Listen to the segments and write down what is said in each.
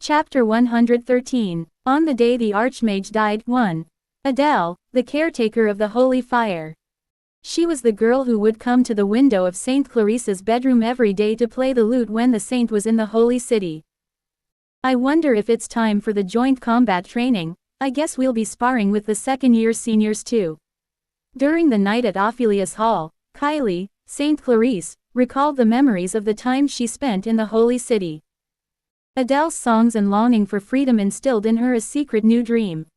Chapter 113. On the day the Archmage died. 1. Adele, the caretaker of the holy fire. She was the girl who would come to the window of Saint Clarissa's bedroom every day to play the lute when the saint was in the holy city. I wonder if it's time for the joint combat training. I guess we'll be sparring with the second-year seniors too. During the night at Ophelia's hall, Kylie, Saint Clarisse, recalled the memories of the time she spent in the holy city. Adele's songs and longing for freedom instilled in her a secret new dream.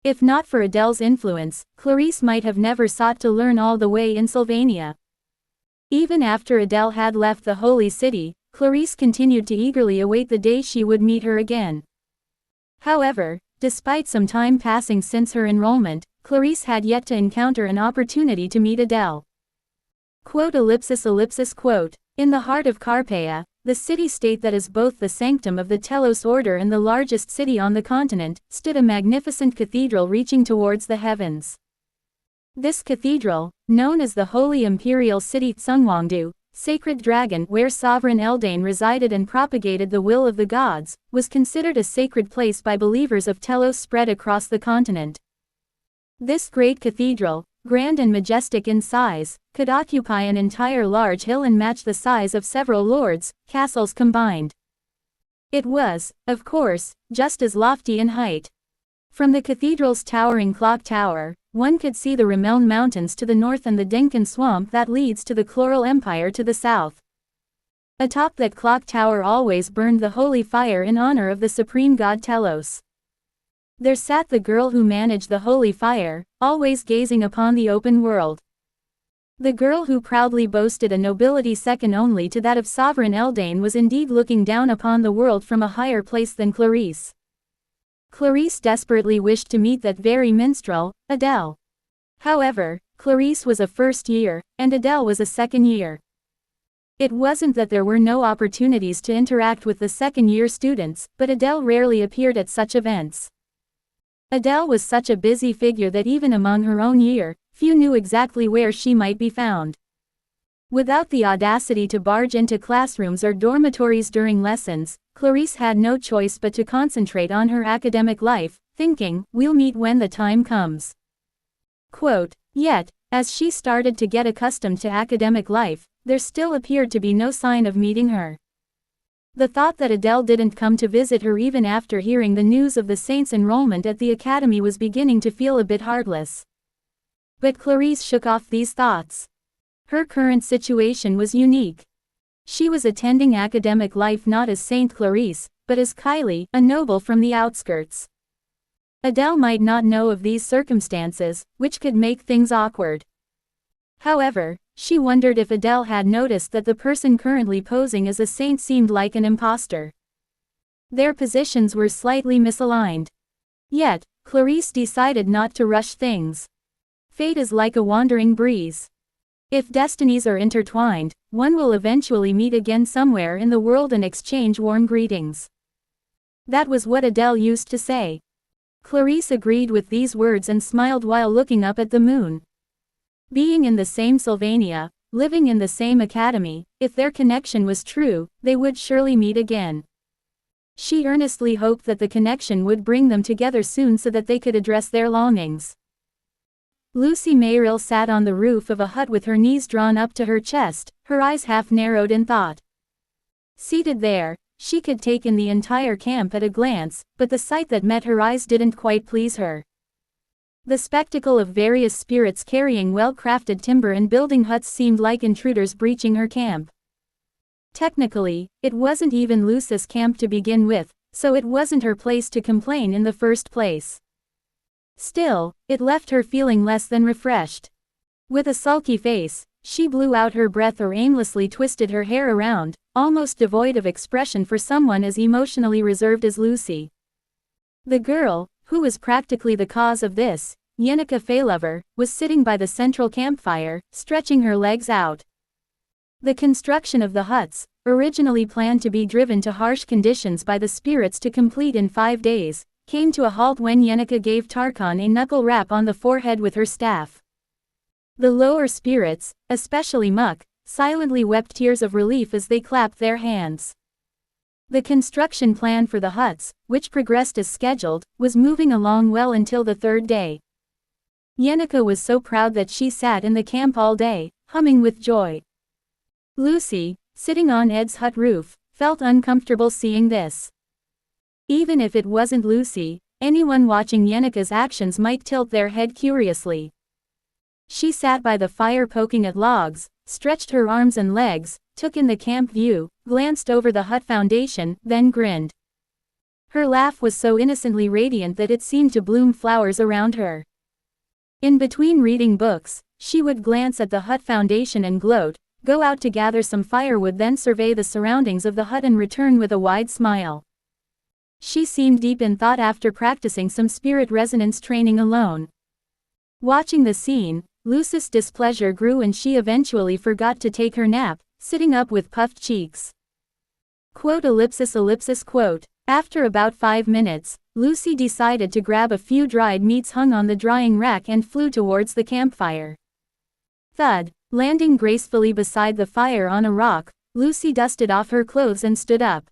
If not for Adele's influence, Clarisse might have never sought to learn all the way in Sylvania. Even after Adele had left the holy city, Clarisse continued to eagerly await the day she would meet her again. However, despite some time passing since her enrollment, Clarisse had yet to encounter an opportunity to meet Adele. Quote. In the heart of Carpea, the city-state that is both the sanctum of the Telos order and the largest city on the continent, stood a magnificent cathedral reaching towards the heavens. This cathedral, known as the Holy Imperial City Tsungwangdu, Sacred Dragon, where Sovereign Eldain resided and propagated the will of the gods, was considered a sacred place by believers of Telos spread across the continent. This great cathedral, grand and majestic in size, could occupy an entire large hill and match the size of several lords' castles combined. It was, of course, just as lofty in height. From the cathedral's towering clock tower, one could see the Rameln Mountains to the north and the Dinkan Swamp that leads to the Chloral Empire to the south. Atop that clock tower always burned the holy fire in honor of the supreme god Telos. There sat the girl who managed the holy fire, always gazing upon the open world. The girl who proudly boasted a nobility second only to that of Sovereign Eldain was indeed looking down upon the world from a higher place than Clarisse. Clarisse desperately wished to meet that very minstrel, Adele. However, Clarisse was a first year, and Adele was a second year. It wasn't that there were no opportunities to interact with the second-year students, but Adele rarely appeared at such events. Adele was such a busy figure that even among her own year, few knew exactly where she might be found. Without the audacity to barge into classrooms or dormitories during lessons, Clarisse had no choice but to concentrate on her academic life, thinking, "We'll meet when the time comes." Quote. Yet, as she started to get accustomed to academic life, there still appeared to be no sign of meeting her. The thought that Adele didn't come to visit her even after hearing the news of the saint's enrollment at the academy was beginning to feel a bit heartless. But Clarisse shook off these thoughts. Her current situation was unique. She was attending academic life not as Saint Clarisse, but as Kylie, a noble from the outskirts. Adele might not know of these circumstances, which could make things awkward. However, she wondered if Adele had noticed that the person currently posing as a saint seemed like an imposter. Their positions were slightly misaligned. Yet, Clarisse decided not to rush things. Fate is like a wandering breeze. If destinies are intertwined, one will eventually meet again somewhere in the world and exchange warm greetings. That was what Adele used to say. Clarisse agreed with these words and smiled while looking up at the moon. Being in the same Sylvania, living in the same academy, if their connection was true, they would surely meet again. She earnestly hoped that the connection would bring them together soon so that they could address their longings. Lucy Mayrill sat on the roof of a hut with her knees drawn up to her chest, her eyes half narrowed in thought. Seated there, she could take in the entire camp at a glance, but the sight that met her eyes didn't quite please her. The spectacle of various spirits carrying well-crafted timber and building huts seemed like intruders breaching her camp. Technically, it wasn't even Lucy's camp to begin with, so it wasn't her place to complain in the first place. Still, it left her feeling less than refreshed. With a sulky face, she blew out her breath or aimlessly twisted her hair around, almost devoid of expression for someone as emotionally reserved as Lucy. The girl, who was practically the cause of this, Yenneca Faylover, was sitting by the central campfire, stretching her legs out. The construction of the huts, originally planned to be driven to harsh conditions by the spirits to complete in 5 days, came to a halt when Yenneca gave Tarkon a knuckle rap on the forehead with her staff. The lower spirits, especially Muck, silently wept tears of relief as they clapped their hands. The construction plan for the huts, which progressed as scheduled, was moving along well until the third day. Yenneker was so proud that she sat in the camp all day, humming with joy. Lucy, sitting on Ed's hut roof, felt uncomfortable seeing this. Even if it wasn't Lucy, anyone watching Yenneker's actions might tilt their head curiously. She sat by the fire poking at logs, stretched her arms and legs, took in the camp view, glanced over the hut foundation, then grinned. Her laugh was so innocently radiant that it seemed to bloom flowers around her. In between reading books, she would glance at the hut foundation and gloat, go out to gather some firewood, then survey the surroundings of the hut and return with a wide smile. She seemed deep in thought after practicing some spirit resonance training alone. Watching the scene, Lucy's displeasure grew and she eventually forgot to take her nap, sitting up with puffed cheeks. Quote ellipsis ellipsis quote. After about 5 minutes, Lucy decided to grab a few dried meats hung on the drying rack and flew towards the campfire. Thud, landing gracefully beside the fire on a rock, Lucy dusted off her clothes and stood up.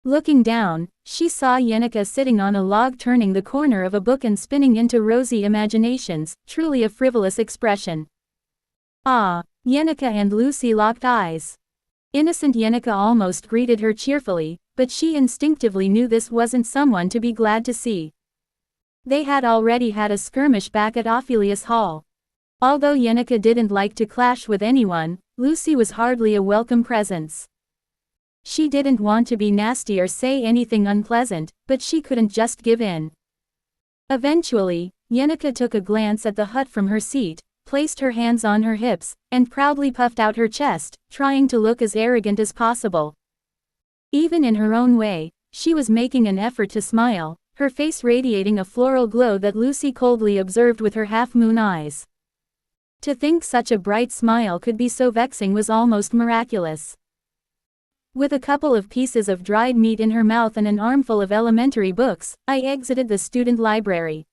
Looking down, she saw Yenneker sitting on a log turning the corner of a book and spinning into rosy imaginations, truly a frivolous expression. Ah! Yenneker and Lucy locked eyes. Innocent Yenneker almost greeted her cheerfully, but she instinctively knew this wasn't someone to be glad to see. They had already had a skirmish back at Ophelius Hall. Although Yenneker didn't like to clash with anyone, Lucy was hardly a welcome presence. She didn't want to be nasty or say anything unpleasant, but she couldn't just give in. Eventually, Yenneker took a glance at the hut from her seat, placed her hands on her hips, and proudly puffed out her chest, trying to look as arrogant as possible. Even in her own way, she was making an effort to smile, her face radiating a floral glow that Lucy coldly observed with her half-moon eyes. To think such a bright smile could be so vexing was almost miraculous. With a couple of pieces of dried meat in her mouth and an armful of elementary books, I exited the student library.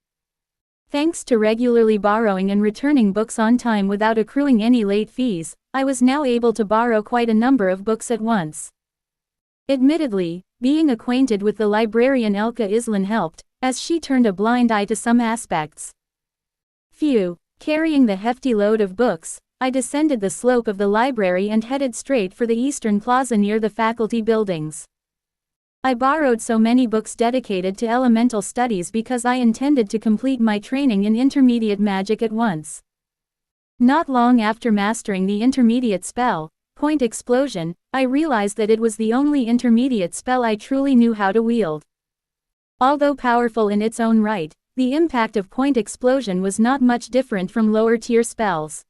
Thanks to regularly borrowing and returning books on time without accruing any late fees, I was now able to borrow quite a number of books at once. Admittedly, being acquainted with the librarian Elke Islan helped, as she turned a blind eye to some aspects. Phew! Carrying the hefty load of books, I descended the slope of the library and headed straight for the eastern plaza near the faculty buildings. I borrowed so many books dedicated to elemental studies because I intended to complete my training in intermediate magic at once. Not long after mastering the intermediate spell, Point Explosion, I realized that it was the only intermediate spell I truly knew how to wield. Although powerful in its own right, the impact of Point Explosion was not much different from lower-tier spells.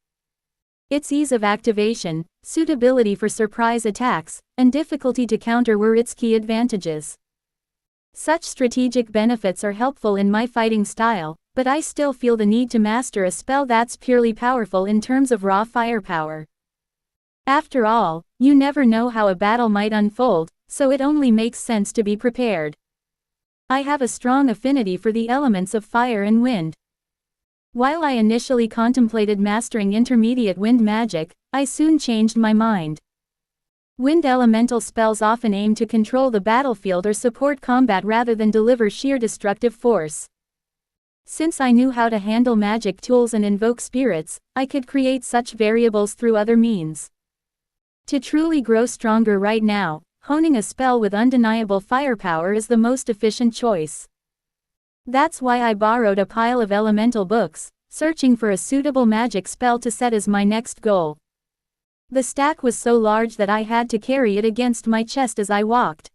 Its ease of activation, suitability for surprise attacks, and difficulty to counter were its key advantages. Such strategic benefits are helpful in my fighting style, but I still feel the need to master a spell that's purely powerful in terms of raw firepower. After all, you never know how a battle might unfold, so it only makes sense to be prepared. I have a strong affinity for the elements of fire and wind. While I initially contemplated mastering intermediate wind magic, I soon changed my mind. Wind elemental spells often aim to control the battlefield or support combat rather than deliver sheer destructive force. Since I knew how to handle magic tools and invoke spirits, I could create such variables through other means. To truly grow stronger right now, honing a spell with undeniable firepower is the most efficient choice. That's why I borrowed a pile of elemental books, searching for a suitable magic spell to set as my next goal. The stack was so large that I had to carry it against my chest as I walked.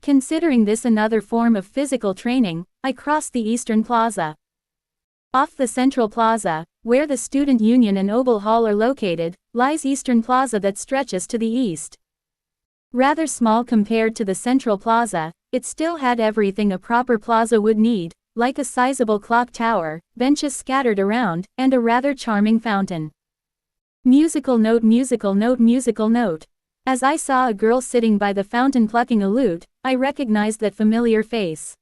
Considering this another form of physical training, I crossed the Eastern Plaza. Off the Central Plaza, where the Student Union and Obel Hall are located, lies Eastern Plaza that stretches to the east. Rather small compared to the Central Plaza, it still had everything a proper plaza would need, like a sizable clock tower, benches scattered around, and a rather charming fountain. Musical note, musical note, musical note. As I saw a girl sitting by the fountain plucking a lute, I recognized that familiar face.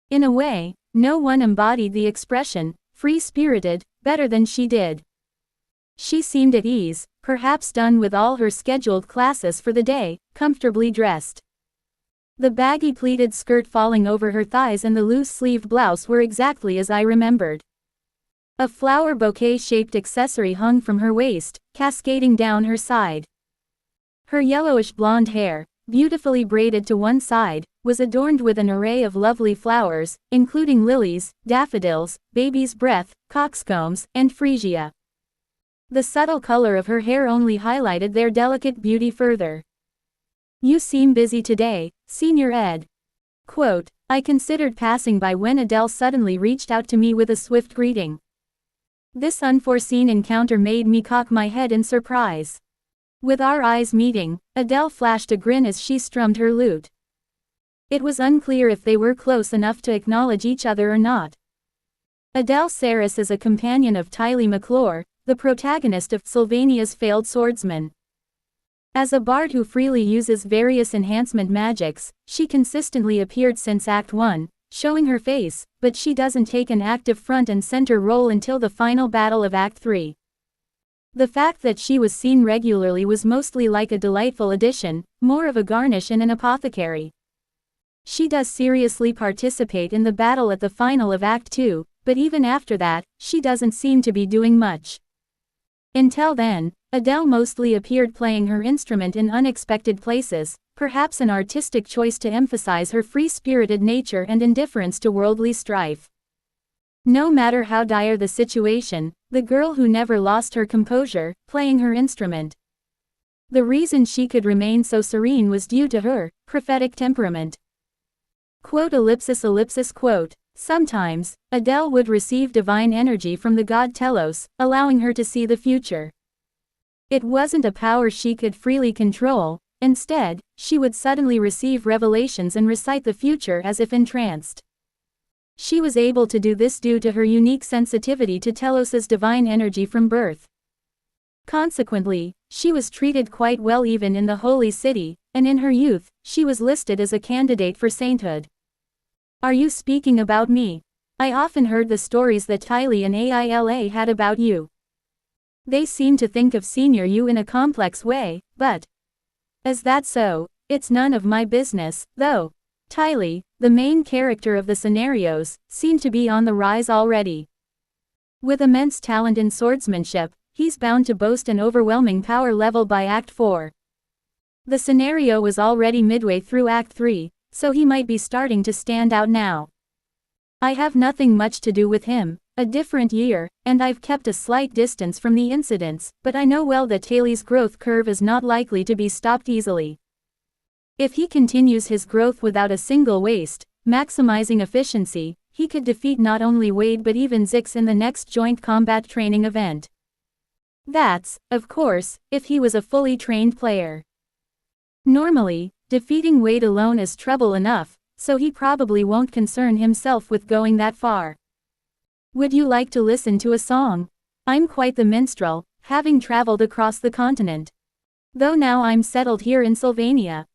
In a way, no one embodied the expression, free-spirited, better than she did. She seemed at ease, perhaps done with all her scheduled classes for the day, comfortably dressed. The baggy pleated skirt falling over her thighs and the loose-sleeved blouse were exactly as I remembered. A flower bouquet-shaped accessory hung from her waist, cascading down her side. Her yellowish blonde hair, beautifully braided to one side, was adorned with an array of lovely flowers, including lilies, daffodils, baby's breath, coxcombs, and freesia. The subtle color of her hair only highlighted their delicate beauty further. "You seem busy today, Senior Ed." Quote, I considered passing by when Adele suddenly reached out to me with a swift greeting. This unforeseen encounter made me cock my head in surprise. With our eyes meeting, Adele flashed a grin as she strummed her lute. It was unclear if they were close enough to acknowledge each other or not. Adele Saris is a companion of Tylee McClure, the protagonist of Sylvania's Failed Swordsman. As a bard who freely uses various enhancement magics, she consistently appeared since Act 1, showing her face, but she doesn't take an active front and center role until the final battle of Act 3. The fact that she was seen regularly was mostly like a delightful addition, more of a garnish and an apothecary. She does seriously participate in the battle at the final of Act 2, but even after that, she doesn't seem to be doing much. Until then, Adele mostly appeared playing her instrument in unexpected places, perhaps an artistic choice to emphasize her free-spirited nature and indifference to worldly strife. No matter how dire the situation, the girl who never lost her composure, playing her instrument. The reason she could remain so serene was due to her prophetic temperament. Quote ellipsis quote. Sometimes, Adele would receive divine energy from the god Telos, allowing her to see the future. It wasn't a power she could freely control, instead, she would suddenly receive revelations and recite the future as if entranced. She was able to do this due to her unique sensitivity to Telos's divine energy from birth. Consequently, she was treated quite well even in the Holy City, and in her youth, she was listed as a candidate for sainthood. Are you speaking about me? I often heard the stories that Tylee and Aila had about you. They seem to think of Senior You in a complex way, but is that so? It's none of my business, though. Tylee, the main character of the scenarios, seemed to be on the rise already. With immense talent in swordsmanship, he's bound to boast an overwhelming power level by Act 4. The scenario was already midway through Act 3, so he might be starting to stand out now. I have nothing much to do with him, a different year, and I've kept a slight distance from the incidents, but I know well that Tylee's growth curve is not likely to be stopped easily. If he continues his growth without a single waste, maximizing efficiency, he could defeat not only Wade but even Zix in the next joint combat training event. That's, of course, if he was a fully trained player. Normally, defeating Wade alone is trouble enough, so he probably won't concern himself with going that far. Would you like to listen to a song? I'm quite the minstrel, having traveled across the continent. Though now I'm settled here in Sylvania.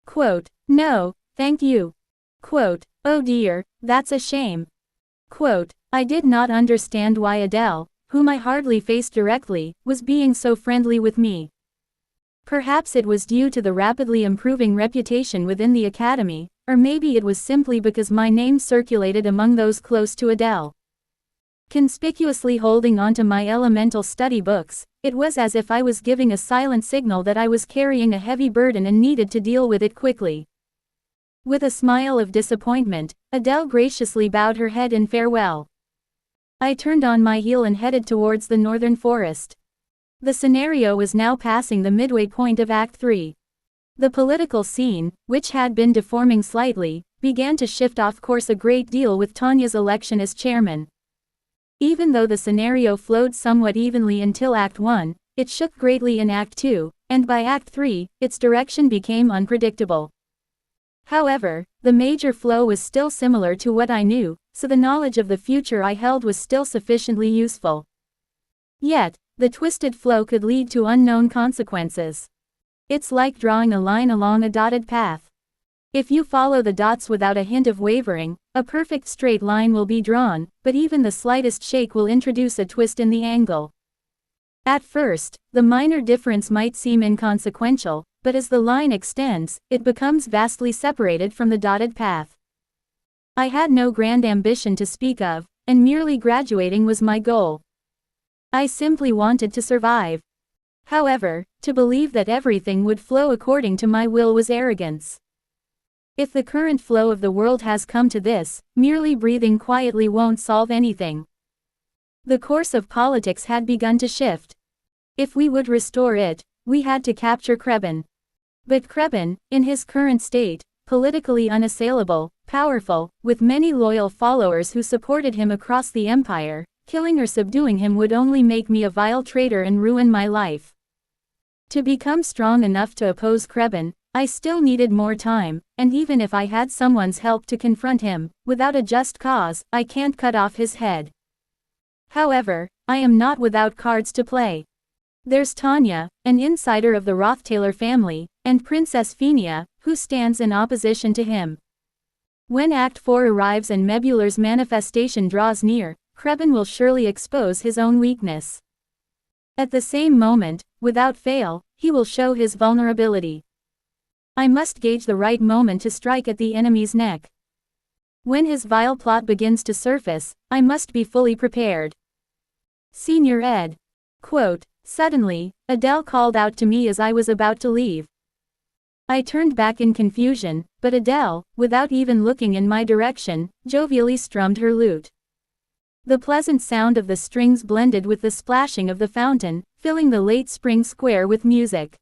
Quote, no, thank you. Quote, oh dear, that's a shame. Quote, I did not understand why Adele, whom I hardly faced directly, was being so friendly with me. Perhaps it was due to the rapidly improving reputation within the academy, or maybe it was simply because my name circulated among those close to Adele. Conspicuously holding onto my elemental study books, it was as if I was giving a silent signal that I was carrying a heavy burden and needed to deal with it quickly. With a smile of disappointment, Adele graciously bowed her head in farewell. I turned on my heel and headed towards the northern forest. The scenario was now passing the midway point of Act 3. The political scene, which had been deforming slightly, began to shift off course a great deal with Tanya's election as chairman. Even though the scenario flowed somewhat evenly until Act 1, it shook greatly in Act 2, and by Act 3, its direction became unpredictable. However, the major flow was still similar to what I knew, so the knowledge of the future I held was still sufficiently useful. Yet, the twisted flow could lead to unknown consequences. It's like drawing a line along a dotted path. If you follow the dots without a hint of wavering, a perfect straight line will be drawn, but even the slightest shake will introduce a twist in the angle. At first, the minor difference might seem inconsequential, but as the line extends, it becomes vastly separated from the dotted path. I had no grand ambition to speak of, and merely graduating was my goal. I simply wanted to survive. However, to believe that everything would flow according to my will was arrogance. If the current flow of the world has come to this, merely breathing quietly won't solve anything. The course of politics had begun to shift. If we would restore it, we had to capture Krebin. But Krebin, in his current state, politically unassailable, powerful, with many loyal followers who supported him across the empire, killing or subduing him would only make me a vile traitor and ruin my life. To become strong enough to oppose Krebin, I still needed more time, and even if I had someone's help to confront him, without a just cause, I can't cut off his head. However, I am not without cards to play. There's Tanya, an insider of the Rothtaler family, and Princess Fenia, who stands in opposition to him. When Act 4 arrives and Mebular's manifestation draws near, Krebin will surely expose his own weakness. At the same moment, without fail, he will show his vulnerability. I must gauge the right moment to strike at the enemy's neck. When his vile plot begins to surface, I must be fully prepared. Senior Ed. Quote, suddenly, Adele called out to me as I was about to leave. I turned back in confusion, but Adele, without even looking in my direction, jovially strummed her lute. The pleasant sound of the strings blended with the splashing of the fountain, filling the late spring square with music.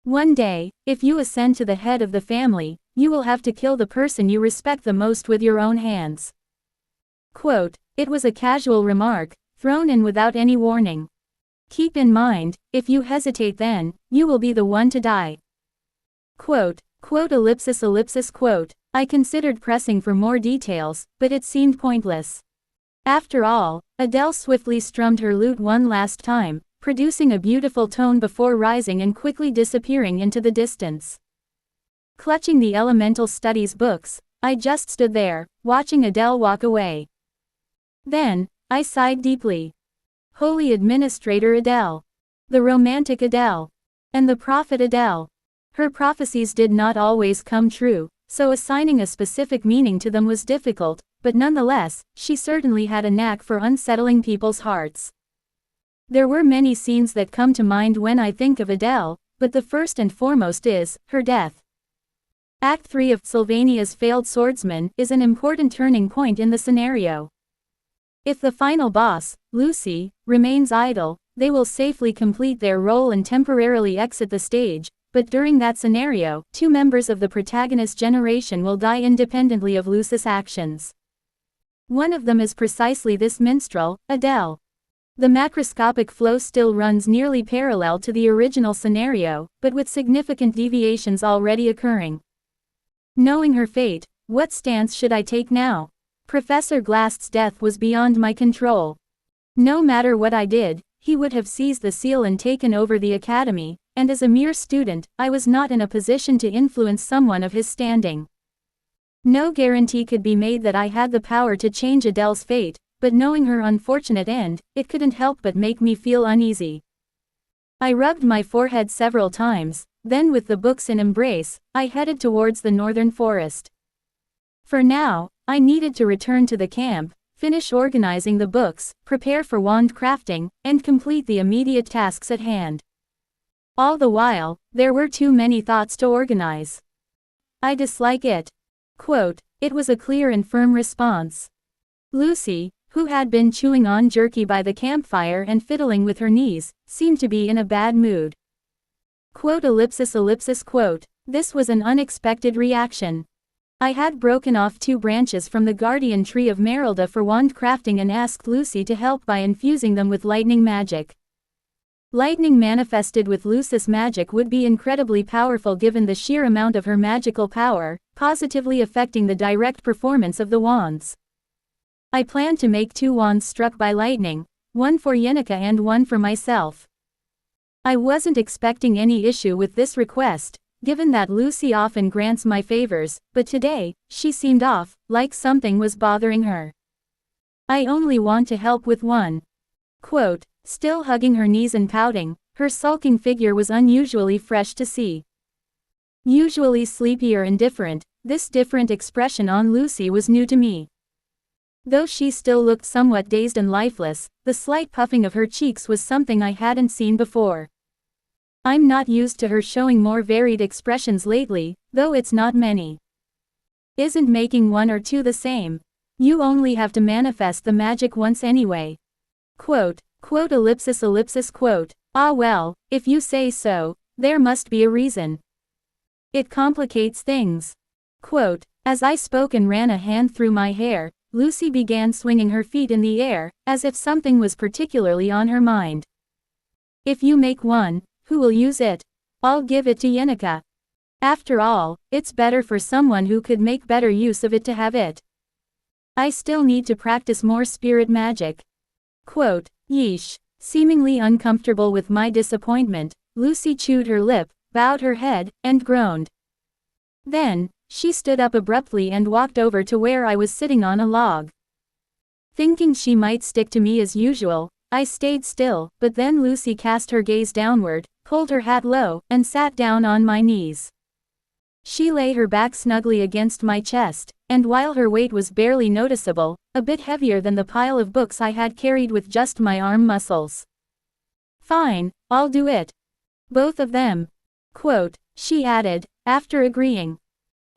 One day, if you ascend to the head of the family, you will have to kill the person you respect the most with your own hands. Quote, it was a casual remark, thrown in without any warning. Keep in mind, if you hesitate then, you will be the one to die. Quote, quote. I considered pressing for more details, but it seemed pointless. After all, Adele swiftly strummed her lute one last time, producing a beautiful tone before rising and quickly disappearing into the distance. Clutching the elemental studies books, I just stood there, watching Adele walk away. Then, I sighed deeply. Holy Administrator Adele. The romantic Adele. And the prophet Adele. Her prophecies did not always come true, so assigning a specific meaning to them was difficult, but nonetheless, she certainly had a knack for unsettling people's hearts. There were many scenes that come to mind when I think of Adele, but the first and foremost is her death. Act 3 of Sylvania's Failed Swordsman is an important turning point in the scenario. If the final boss, Lucy, remains idle, they will safely complete their role and temporarily exit the stage, but during that scenario, two members of the protagonist generation will die independently of Lucy's actions. One of them is precisely this minstrel, Adele. The macroscopic flow still runs nearly parallel to the original scenario, but with significant deviations already occurring. Knowing her fate, what stance should I take now? Professor Glast's death was beyond my control. No matter what I did, he would have seized the seal and taken over the academy, and as a mere student, I was not in a position to influence someone of his standing. No guarantee could be made that I had the power to change Adele's fate, but knowing her unfortunate end, it couldn't help but make me feel uneasy. I rubbed my forehead several times, then with the books in embrace, I headed towards the northern forest. For now, I needed to return to the camp, finish organizing the books, prepare for wand crafting, and complete the immediate tasks at hand. All the while, there were too many thoughts to organize. I dislike it. Quote, it was a clear and firm response. Lucy, who had been chewing on jerky by the campfire and fiddling with her knees, seemed to be in a bad mood. Quote. This was an unexpected reaction. I had broken off 2 branches from the guardian tree of Merelda for wand crafting and asked Lucy to help by infusing them with lightning magic. Lightning manifested with Lucy's magic would be incredibly powerful given the sheer amount of her magical power, positively affecting the direct performance of the wands. I planned to make 2 wands struck by lightning, one for Yenica and one for myself. I wasn't expecting any issue with this request, given that Lucy often grants my favors, but today, she seemed off, like something was bothering her. I only want to help with one. Quote, still hugging her knees and pouting, her sulking figure was unusually fresh to see. Usually sleepy or indifferent, this different expression on Lucy was new to me. Though she still looked somewhat dazed and lifeless, the slight puffing of her cheeks was something I hadn't seen before. I'm not used to her showing more varied expressions lately, though it's not many. Isn't making one or two the same? You only have to manifest the magic once anyway. Quote, quote ellipsis ellipsis quote. Ah well, if you say so, there must be a reason. It complicates things. Quote, as I spoke and ran a hand through my hair, Lucy began swinging her feet in the air, as if something was particularly on her mind. If you make one, who will use it? I'll give it to Yenica. After all, it's better for someone who could make better use of it to have it. I still need to practice more spirit magic. Quote, yeesh. Seemingly uncomfortable with my disappointment, Lucy chewed her lip, bowed her head, and groaned. Then, she stood up abruptly and walked over to where I was sitting on a log. Thinking she might stick to me as usual, I stayed still, but then Lucy cast her gaze downward, pulled her hat low, and sat down on my knees. She lay her back snugly against my chest, and while her weight was barely noticeable, a bit heavier than the pile of books I had carried with just my arm muscles. Fine, I'll do it. Both of them. Quote, she added, after agreeing.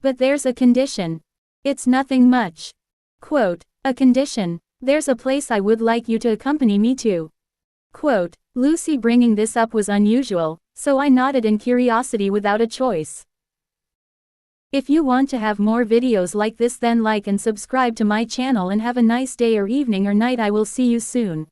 But there's a condition. It's nothing much. Quote, a condition. There's a place I would like you to accompany me to. Quote, Lucy bringing this up was unusual, so I nodded in curiosity without a choice. If you want to have more videos like this, then like and subscribe to my channel and have a nice day or evening or night. I will see you soon.